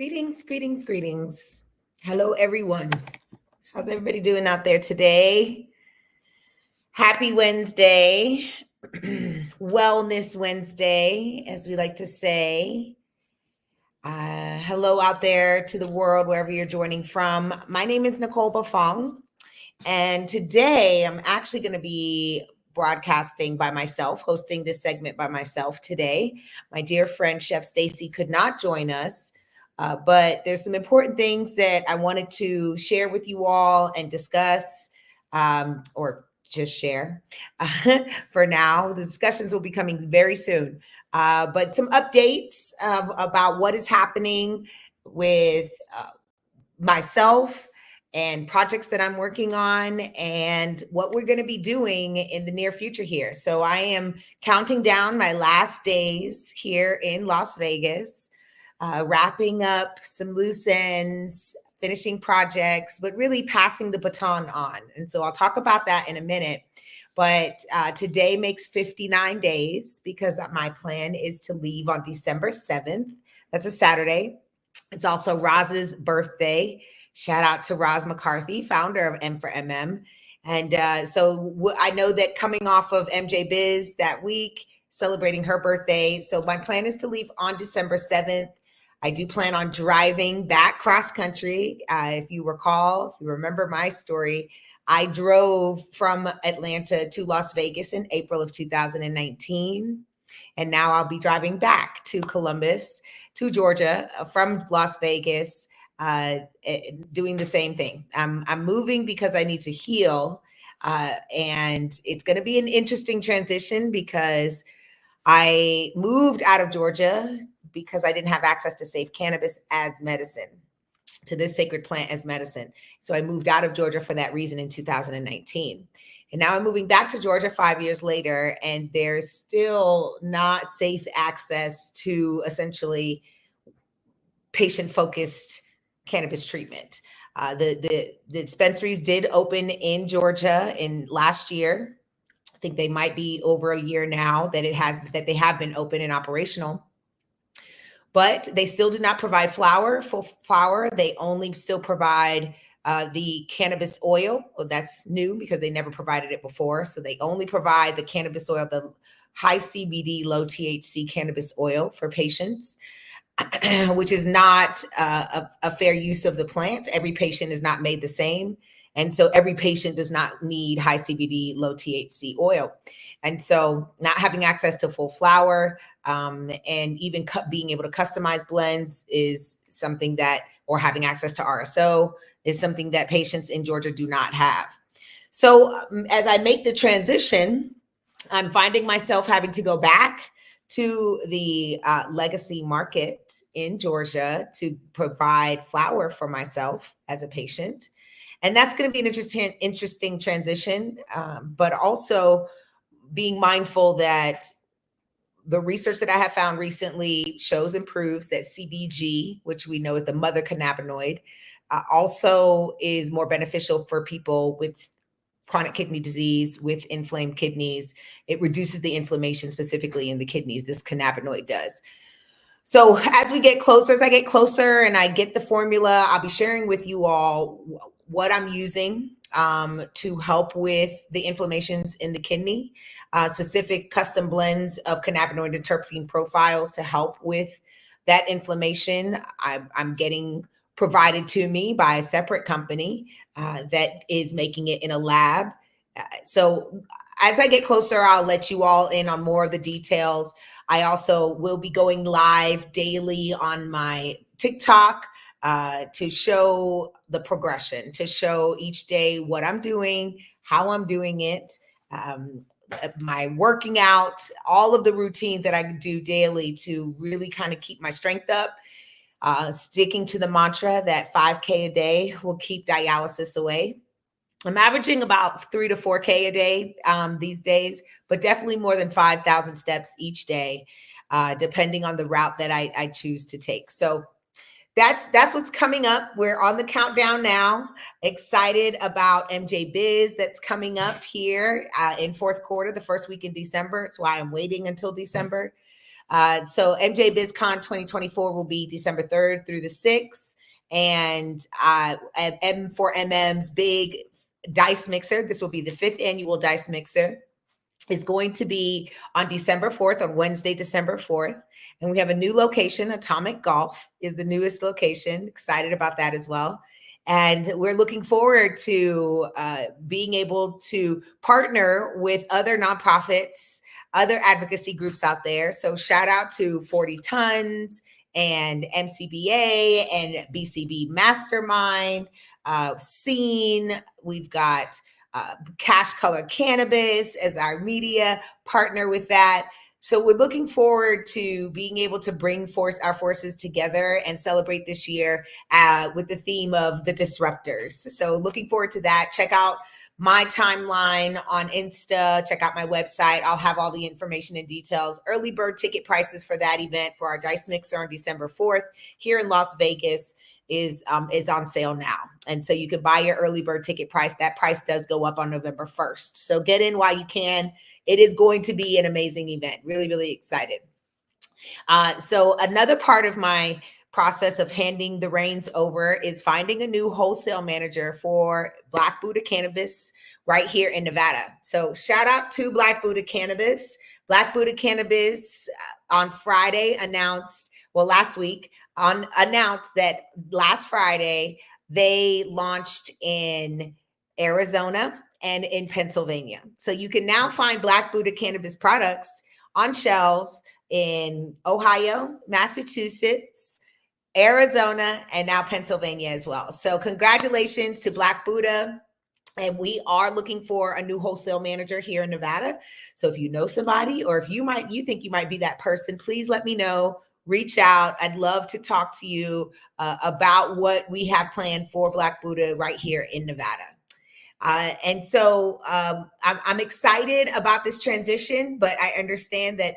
Greetings, greetings, greetings. Hello, everyone. How's everybody doing out there today? Happy Wednesday, Wellness Wednesday, as we like to say. Hello out there to the world, wherever you're joining from. My name is Nicole Bafong, and today I'm actually going to be broadcasting by myself, hosting this segment by myself today. My dear friend, Chef Stacey, could not join us. But there's some important things that I wanted to share with you all and discuss, or just share for now. The discussions will be coming very soon. But some updates about what is happening with myself and projects that I'm working on and what we're going to be doing in the near future here. So I am counting down my last days here in Las Vegas, wrapping up some loose ends, finishing projects, but really passing the baton on. And so I'll talk about that in a minute. But today makes 59 days because my plan is to leave on December 7th. That's a Saturday. It's also Roz's birthday. Shout out to Roz McCarthy, founder of M for MM. And so I know that coming off of MJ Biz that week, celebrating her birthday. So my plan is to leave on December 7th. I do plan on driving back cross country. If you recall, if you remember my story, I drove from Atlanta to Las Vegas in April of 2019. And now I'll be driving back to Columbus, to Georgia from Las Vegas, doing the same thing. I'm moving because I need to heal. And it's going to be an interesting transition because I moved out of Georgia because I didn't have access to safe cannabis as medicine, to this sacred plant as medicine. So I moved out of Georgia for that reason in 2019. And now I'm moving back to Georgia 5 years later, and there's still not safe access to essentially patient-focused cannabis treatment. The dispensaries did open in Georgia in last year. I think they might be over a year now that they have been open and operational. But they still do not provide full flower. They only still provide the cannabis oil. Well, that's new because they never provided it before. So they only provide the cannabis oil, the high CBD, low THC cannabis oil for patients, which is not a fair use of the plant. Every patient is not made the same. And so every patient does not need high CBD, low THC oil. And so not having access to full flower, and even being able to customize blends is something that, or having access to RSO is something that patients in Georgia do not have. So as I make the transition, I'm finding myself having to go back to the legacy market in Georgia to provide flower for myself as a patient. And that's going to be an interesting transition, but also being mindful that the research that I have found recently shows and proves that CBG, which we know is the mother cannabinoid, also is more beneficial for people with chronic kidney disease, with inflamed kidneys. It reduces the inflammation specifically in the kidneys. This cannabinoid does. So as I get closer and I get the formula, I'll be sharing with you all what I'm using to help with the inflammations in the kidney, specific custom blends of cannabinoid and terpene profiles to help with that inflammation. I'm getting provided to me by a separate company that is making it in a lab. So as I get closer, I'll let you all in on more of the details. I also will be going live daily on my TikTok to show the progression, to show each day what I'm doing, how I'm doing it, my working out, all of the routine that I do daily to really kind of keep my strength up, sticking to the mantra that 5K a day will keep dialysis away. I'm averaging about 3 to 4K a day these days, but definitely more than 5,000 steps each day, depending on the route that I choose to take. So that's what's coming up. We're on the countdown now. Excited about MJ Biz that's coming up here in fourth quarter, the first week in December. That's why I'm waiting until December. So MJ BizCon 2024 will be December 3rd through the 6th. And M4MM's big dice mixer, this will be the 5th annual dice mixer, is going to be on December 4th, on Wednesday, December 4th. And we have a new location. Atomic Golf is the newest location. Excited about that as well. And we're looking forward to being able to partner with other nonprofits, other advocacy groups out there. So shout out to 40 Tons and MCBA and BCB Mastermind, Scene. We've got Cash Color Cannabis as our media partner with that. So we're looking forward to being able to bring our forces together and celebrate this year with the theme of the disruptors. So looking forward to that. Check out my timeline on Insta. Check out my website. I'll have all the information and details. Early bird ticket prices for that event for our dice mixer on December 4th here in Las Vegas is on sale now. And so you can buy your early bird ticket price. That price does go up on November 1st. So get in while you can. It is going to be an amazing event. Really, really excited. So another part of my process of handing the reins over is finding a new wholesale manager for Black Buddha Cannabis right here in Nevada. So shout out to Black Buddha Cannabis. Black Buddha Cannabis on Friday last week announced that last Friday they launched in Arizona and in Pennsylvania. So you can now find Black Buddha Cannabis products on shelves in Ohio, Massachusetts, Arizona, and now Pennsylvania as well. So congratulations to Black Buddha. And we are looking for a new wholesale manager here in Nevada. So if you know somebody, or if you think you might be that person, please let me know. Reach out. I'd love to talk to you about what we have planned for Black Buddha right here in Nevada. And so I'm excited about this transition, but I understand that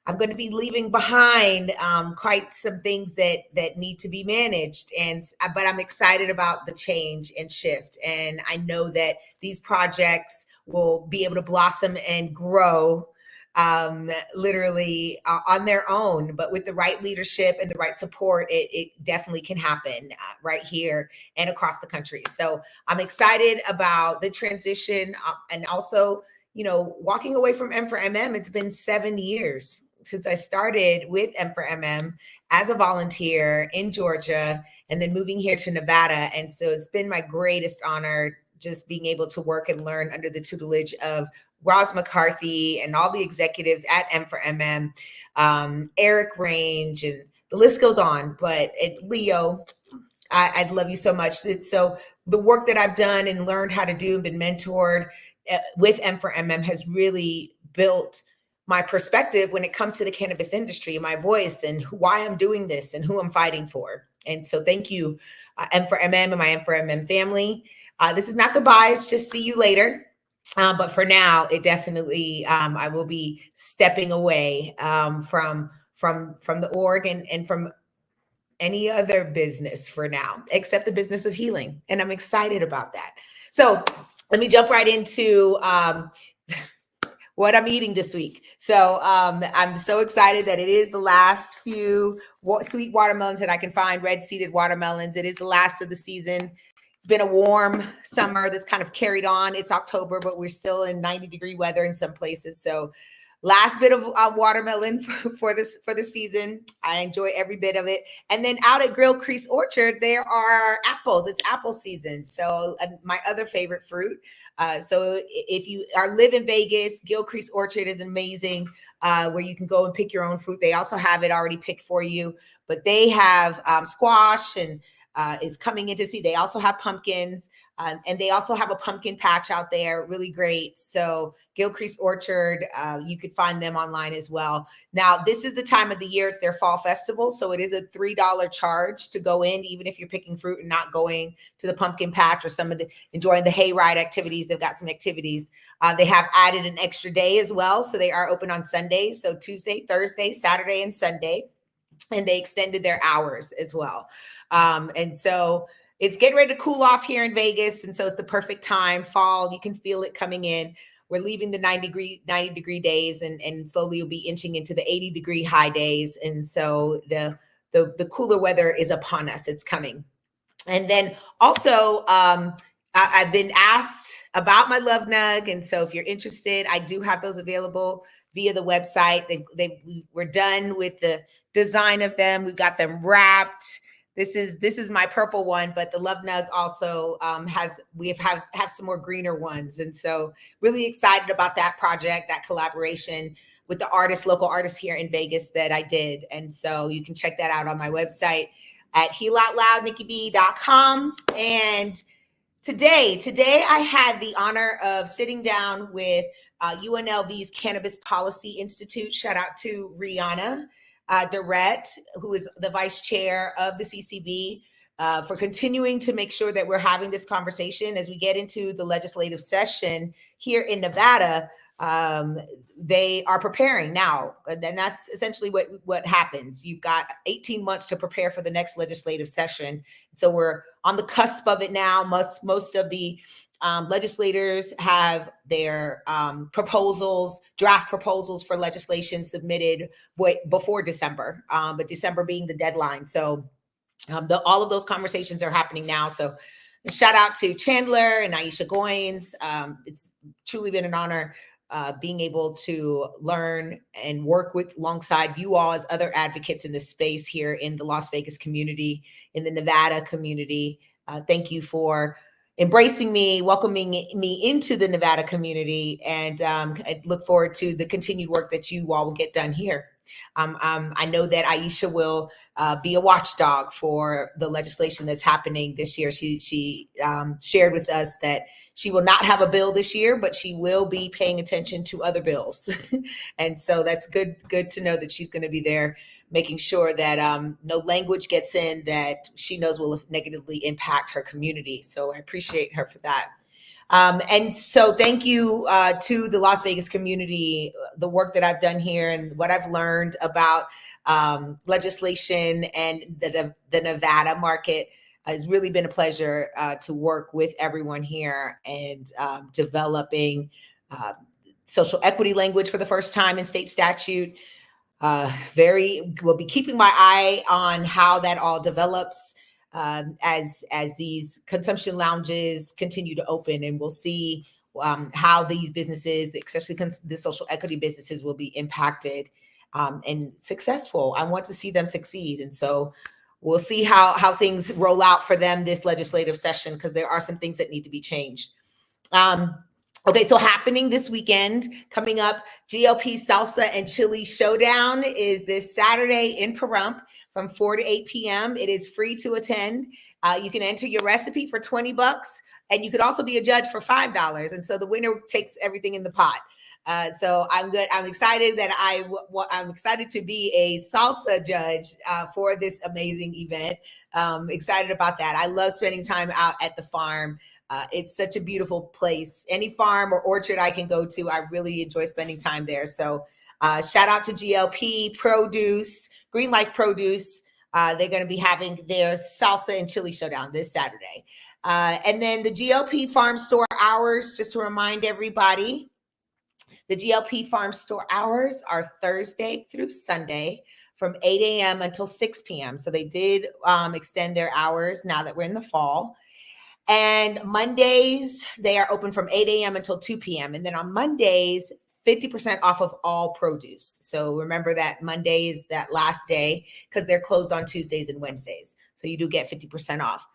I'm going to be leaving behind quite some things that need to be managed. But I'm excited about the change and shift. And I know that these projects will be able to blossom and grow literally on their own, but with the right leadership and the right support, it definitely can happen right here and across the country. So I'm excited about the transition and also, walking away from M4MM. It's been 7 years since I started with M4MM as a volunteer in Georgia and then moving here to Nevada. And so it's been my greatest honor just being able to work and learn under the tutelage of Roz McCarthy and all the executives at M4MM, Eric Range, and the list goes on. But Leo, I love you so much. So the work that I've done and learned how to do and been mentored with M4MM has really built my perspective when it comes to the cannabis industry, my voice, and why I'm doing this and who I'm fighting for. And so thank you, M4MM and my M4MM family. This is not goodbye. It's just see you later. But for now, it definitely, I will be stepping away from the org and from any other business for now, except the business of healing. And I'm excited about that. So let me jump right into what I'm eating this week. So I'm so excited that it is the last few sweet watermelons that I can find, red seeded watermelons. It is the last of the season. It's been a warm summer that's kind of carried on. It's October, but we're still in 90-degree weather in some places. So last bit of watermelon for the season. I enjoy every bit of it. And then out at Grill Crease Orchard, there are apples. It's apple season. So my other favorite fruit. So if you live in Vegas, Gilcrease Orchard is amazing, where you can go and pick your own fruit. They also have it already picked for you, but they have squash and is coming into season. They also have pumpkins, and they also have a pumpkin patch out there. Really great. So Gilcrease Orchard, you could find them online as well. Now, this is the time of the year. It's their fall festival. So it is a $3 charge to go in, even if you're picking fruit and not going to the pumpkin patch or enjoying the hayride activities. They've got some activities. They have added an extra day as well. So they are open on Sundays. So Tuesday, Thursday, Saturday, and Sunday. And they extended their hours as well. And so it's getting ready to cool off here in Vegas. And so it's the perfect time, fall, you can feel it coming in. we're leaving the 90-degree days, and slowly we'll be inching into the 80-degree high days. And so the cooler weather is upon us. It's coming. And then also, I've been asked about my Love Nug. And so if you're interested, I do have those available via the website. We're done with the design of them. We've got them wrapped. This is my purple one, but the Love Nug also have some more greener ones. And so really excited about that project, that collaboration with the local artists here in Vegas that I did. And so you can check that out on my website at healoutloudnickib.com. And today I had the honor of sitting down with UNLV's Cannabis Policy Institute. Shout out to Rihanna Durrett, who is the vice chair of the CCB, for continuing to make sure that we're having this conversation as we get into the legislative session here in Nevada. They are preparing now, and that's essentially what happens. You've got 18 months to prepare for the next legislative session. So we're on the cusp of it now. Most of the legislators have their draft proposals for legislation submitted before December, but December being the deadline. So all of those conversations are happening now. So shout out to Chandler and Aisha Goins. It's truly been an honor being able to learn and work alongside you all as other advocates in this space here in the Las Vegas community, in the Nevada community. Thank you for embracing me, welcoming me into the Nevada community, and I look forward to the continued work that you all will get done here. I know that Aisha will be a watchdog for the legislation that's happening this year. She shared with us that she will not have a bill this year, but she will be paying attention to other bills. And so that's good to know that she's going to be there, making sure that no language gets in that she knows will negatively impact her community. So I appreciate her for that. And so thank you to the Las Vegas community, the work that I've done here and what I've learned about legislation and the Nevada market. It's really been a pleasure to work with everyone here and developing social equity language for the first time in state statute. Will be keeping my eye on how that all develops as these consumption lounges continue to open, and we'll see how these businesses, especially the social equity businesses, will be impacted and successful. I want to see them succeed, and so we'll see how things roll out for them this legislative session, because there are some things that need to be changed. Okay, so happening this weekend, coming up, GLP Salsa and Chili Showdown is this Saturday in Pahrump from 4 to 8 p.m. It is free to attend. You can enter your recipe for $20, and you could also be a judge for $5. And so the winner takes everything in the pot. So I'm good. I'm excited that I'm excited to be a salsa judge for this amazing event. Excited about that. I love spending time out at the farm. It's such a beautiful place. Any farm or orchard I can go to, I really enjoy spending time there. So shout out to GLP Produce, Green Life Produce. They're going to be having their salsa and chili showdown this Saturday. And then the GLP Farm Store hours, just to remind everybody, the GLP Farm Store hours are Thursday through Sunday from 8 a.m. until 6 p.m. So they did extend their hours now that we're in the fall. And Mondays, they are open from 8 a.m. until 2 p.m. And then on Mondays, 50% off of all produce. So remember that Monday is that last day, because they're closed on Tuesdays and Wednesdays. So you do get 50% off.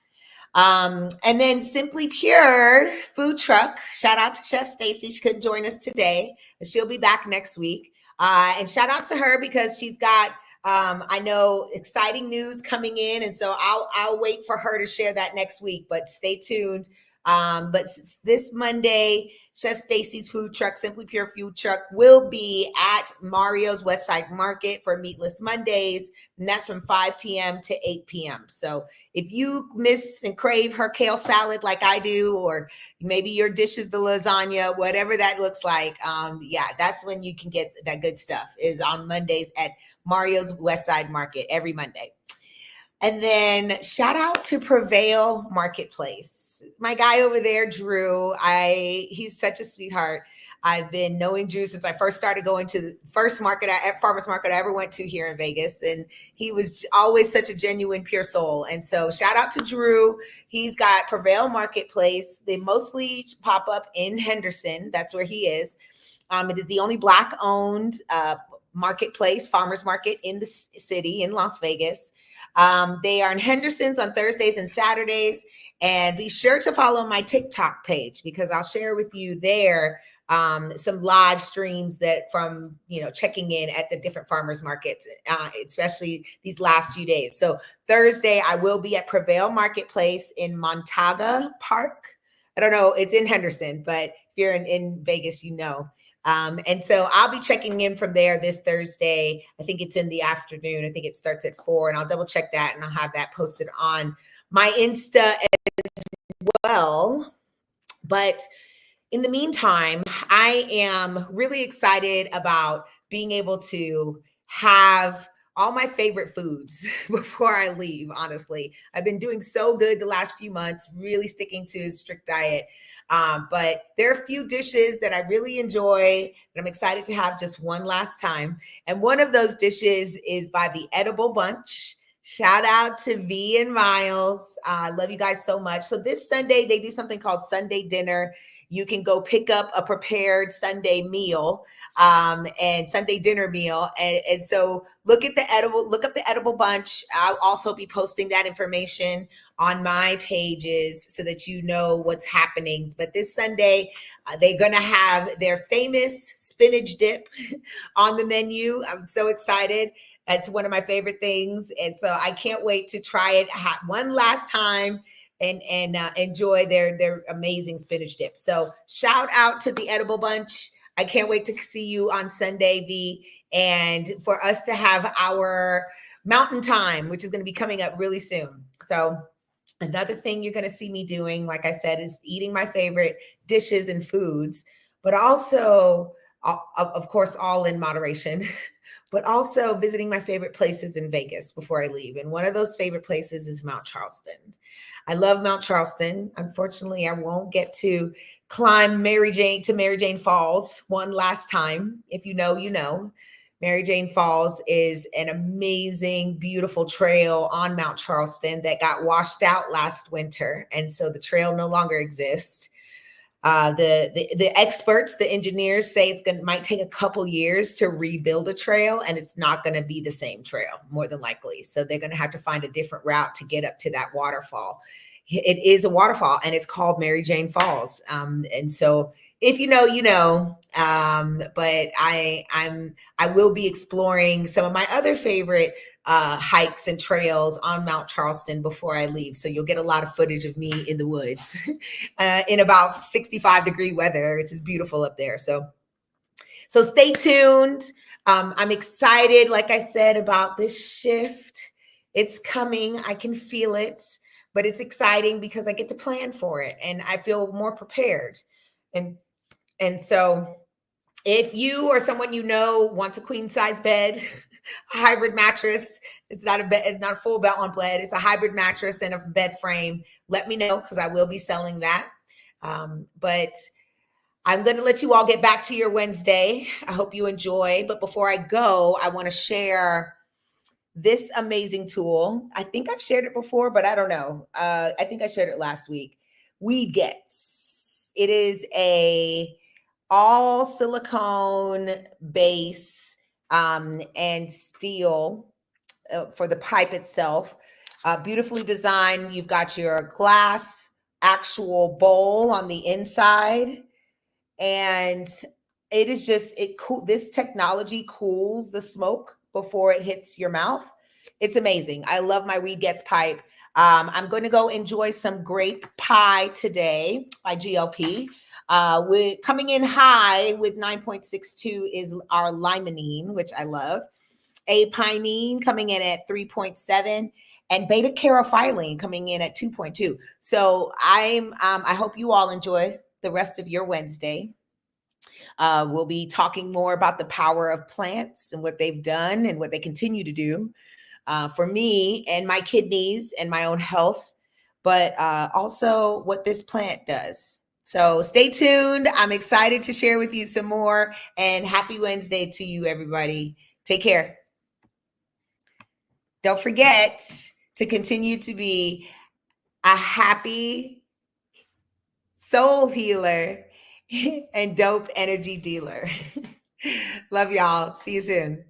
And then Simply Pure food truck. Shout out to Chef Stacey. She couldn't join us today, but she'll be back next week. And shout out to her because she's got I know exciting news coming in, and so I'll wait for her to share that next week, but stay tuned. But this Monday, Chef Stacey's food truck, Simply Pure food truck, will be at Mario's Westside Market for Meatless Mondays, and that's from 5 p.m. to 8 p.m. So if you miss and crave her kale salad like I do, or maybe your dish is the lasagna, whatever that looks like, that's when you can get that good stuff, is on Mondays at Mario's Westside Market every Monday. And then shout out to Prevail Marketplace. My guy over there, Drew, he's such a sweetheart. I've been knowing Drew since I first started going to the first market at farmers market I ever went to here in Vegas. And he was always such a genuine, pure soul. And so shout out to Drew. He's got Prevail Marketplace. They mostly pop up in Henderson. That's where he is. It is the only Black owned marketplace, farmers market in the city in Las Vegas. They are in Henderson's on Thursdays and Saturdays. And be sure to follow my TikTok page because I'll share with you there some live streams that from, checking in at the different farmers markets, especially these last few days. So Thursday, I will be at Prevail Marketplace in Montaga Park. I don't know, it's in Henderson, but if you're in Vegas, and so I'll be checking in from there this Thursday. I think it's in the afternoon. I think it starts at 4, and I'll double check that, and I'll have that posted on my Insta as well. But in the meantime, I am really excited about being able to have all my favorite foods before I leave, honestly. I've been doing so good the last few months, really sticking to a strict diet. But there are a few dishes that I really enjoy that I'm excited to have just one last time. And one of those dishes is by the Edible Bunch. Shout out to V and Miles. I love you guys so much. So this Sunday, they do something called Sunday dinner. You can go pick up a prepared Sunday meal and Sunday dinner meal. And so look up the Edible Bunch. I'll also be posting that information on my pages so that you know what's happening. But this Sunday, they're going to have their famous spinach dip on the menu. I'm so excited. That's one of my favorite things. And so I can't wait to try it one last time and enjoy their amazing spinach dip. So shout out to the Edible Bunch. I can't wait to see you on Sunday, V, and for us to have our mountain time, which is going to be coming up really soon. So another thing you're going to see me doing, like I said, is eating my favorite dishes and foods, but also, of course, all in moderation, but also visiting my favorite places in Vegas before I leave. And one of those favorite places is Mount Charleston. I love Mount Charleston. Unfortunately, I won't get to climb Mary Jane Falls one last time. If you know, you know. Mary Jane Falls is an amazing, beautiful trail on Mount Charleston that got washed out last winter. And so the trail no longer exists. The experts, the engineers say might take a couple years to rebuild a trail, and it's not going to be the same trail, more than likely. So they're going to have to find a different route to get up to that waterfall. It is a waterfall, and it's called Mary Jane Falls. And so if you know, you know. But I will be exploring some of my other favorite hikes and trails on Mount Charleston before I leave. So you'll get a lot of footage of me in the woods in about 65-degree weather. It's just beautiful up there. So stay tuned. I'm excited, like I said, about this shift. It's coming. I can feel it, but it's exciting because I get to plan for it and I feel more prepared. And so if you or someone you know wants a queen size bed, a hybrid mattress, it's not a bed, it's not a full bed on bed, it's a hybrid mattress and a bed frame, let me know because I will be selling that. But I'm going to let you all get back to your Wednesday. I hope you enjoy. But before I go, I want to share this amazing tool. I think I've shared it before, but I don't know. I think I shared it last week. Weed Gets. It is a all silicone base and steel for the pipe itself. Beautifully designed. You've got your glass actual bowl on the inside. And it is just, this technology cools the smoke before it hits your mouth. It's amazing. I love my Weed Gets pipe. I'm going to go enjoy some grape pie today by GLP. With coming in high with 9.62 is our limonene, which I love. Apinene coming in at 3.7, and beta carotene coming in at 2.2. So I hope you all enjoy the rest of your Wednesday. We'll be talking more about the power of plants and what they've done and what they continue to do for me and my kidneys and my own health, but also what this plant does. So stay tuned. I'm excited to share with you some more, and happy Wednesday to you, everybody. Take care. Don't forget to continue to be a happy soul healer and dope energy dealer. Love y'all. See you soon.